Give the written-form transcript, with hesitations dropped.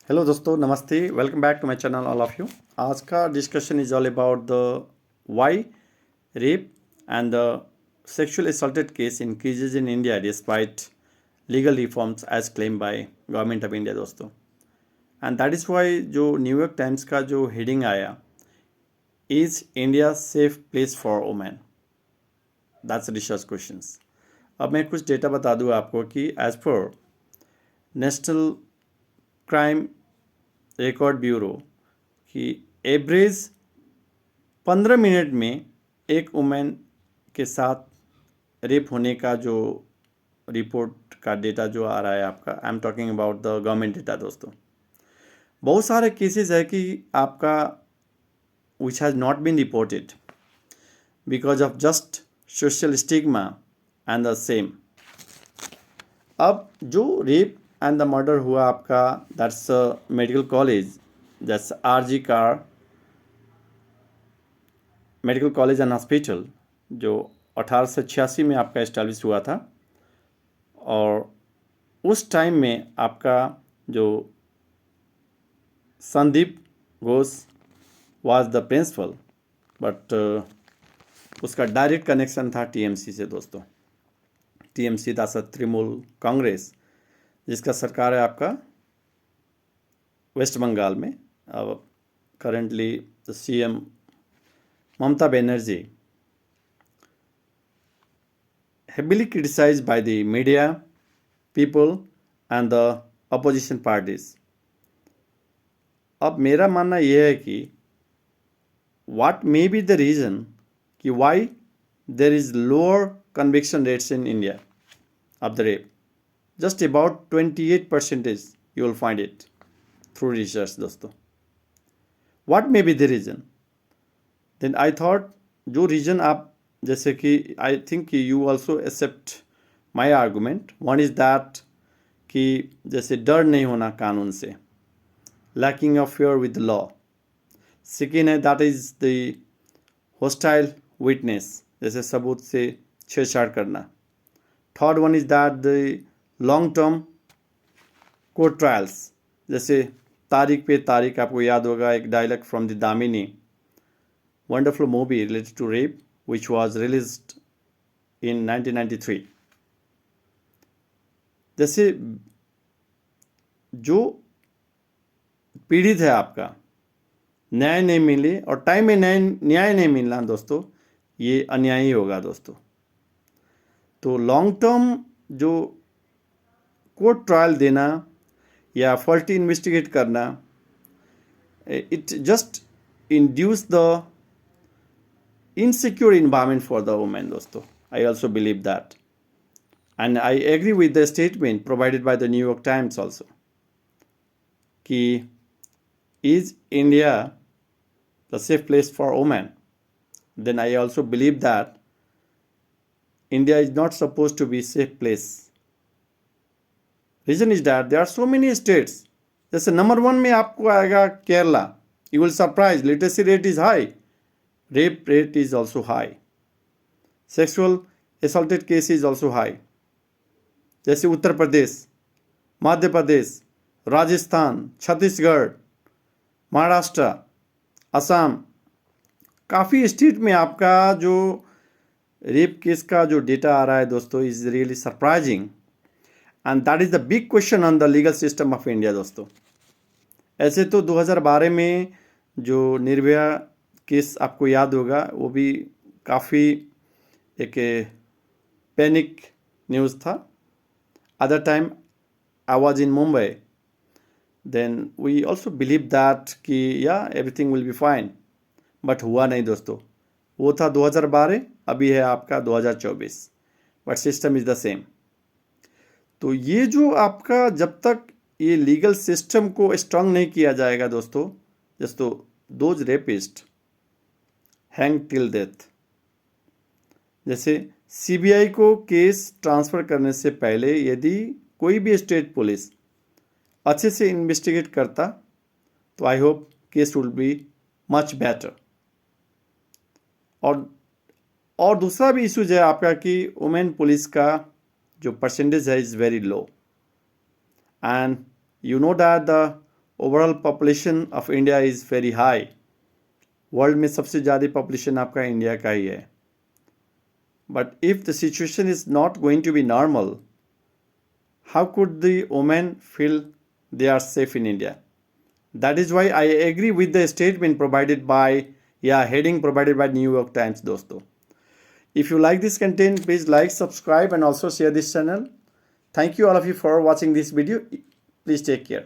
Hello दोस्तों, नमस्ते। Welcome back to my channel all of you. आज का discussion is all about the why rape and the sexual assaulted case increases in India despite legal reforms as claim by government of India दोस्तों। And that is why जो New York Times का जो heading आया, is India safe place for women, that's research questions. अब मैं कुछ data बता दूँ आपको कि एज पर नेशनल क्राइम रिकॉर्ड ब्यूरो कि एवरेज 15 मिनट में एक वुमेन के साथ रेप होने का जो रिपोर्ट का डेटा जो आ रहा है आपका, I am talking about the government data दोस्तों। बहुत सारे केसेस है कि आपका which has not been reported because of just social stigma and the same. अब जो रेप एंड द मर्डर हुआ आपका, that's medical college, that's R G Kar medical college and hospital, जो 1886 में आपका इस्टेब्लिश हुआ था। और उस टाइम में आपका जो Sandeep Ghosh was the principal, but उसका डायरेक्ट कनेक्शन था टीएमसी से दोस्तों। टीएमसी दैट्स तृणमूल कांग्रेस, जिसका सरकार है आपका वेस्ट बंगाल में। अब currently the CM Mamata Banerjee, heavily criticized by the media, people and the opposition parties. अब मेरा मानना यह है कि what may be the reason कि why there is lower conviction rates in India of the rape. Just about 28% you will find it through research दोस्तों. What may be the reason? Then I thought जो reason आप, जैसे कि I think you also accept my argument, one is that कि जैसे डर नहीं होना कानून से, lacking of fair with law. Second है that is the hostile witness, जैसे सबूत से छेड़छाड़ करना। Third one is that the long term court trials, जैसे तारीख पे तारीख। आपको याद होगा एक dialogue from the Damini, wonderful movie related to rape which was released in 1993। जैसे जो पीड़ित है आपका न्याय नहीं मिले और टाइम में न्याय नहीं मिलना दोस्तों, ये अन्यायी होगा दोस्तों। तो लॉन्ग टर्म जो कोर्ट ट्रायल देना या फॉल्टी इन्वेस्टिगेट करना, it just induce the insecure environment for the woman दोस्तों। I also believe that, and I agree with the statement provided by the New York Times also कि is India the safe place for women? Then I also believe that India is not supposed to be safe place. Reason is that there are so many states, जैसे number 1 में आपको आएगा Kerala, you will surprise, literacy rate is high, rape rate is also high, sexual assaulted case is also high। जैसे उत्तर प्रदेश, मध्य प्रदेश, राजस्थान, छत्तीसगढ़, महाराष्ट्र, असम, काफ़ी state में आपका जो rape case का जो डेटा आ रहा है दोस्तों, is really surprising, and that is the big question on the legal system of India दोस्तों। ऐसे तो 2012 में जो निर्भया केस आपको याद होगा, वो भी काफ़ी एक पैनिक न्यूज़ था। Other time I was in Mumbai, then we also believe that कि या everything will be fine, but हुआ नहीं दोस्तों। वो था 2012, अभी है आपका 2024, but system is the same. तो ये जो आपका जब तक ये लीगल सिस्टम को स्ट्रांग नहीं किया जाएगा दोस्तों, those rapist hang till death. जैसे सीबीआई को केस ट्रांसफ़र करने से पहले यदि कोई भी स्टेट पुलिस अच्छे से इन्वेस्टिगेट करता, तो I hope case will be much better. और दूसरा भी इशूज है आपका कि वुमेन पुलिस का जो परसेंटेज है is very low, and you know that the overall population of India is very high, world में सबसे ज़्यादा पॉपुलेशन आपका इंडिया का ही है. But if the situation is not going to be normal, how could the women feel they are safe in India? That is why I agree with the statement provided by, heading provided by New York Times, dosto. If you like this content, please like, subscribe and also share this channel. Thank you all of you for watching this video. Please take care.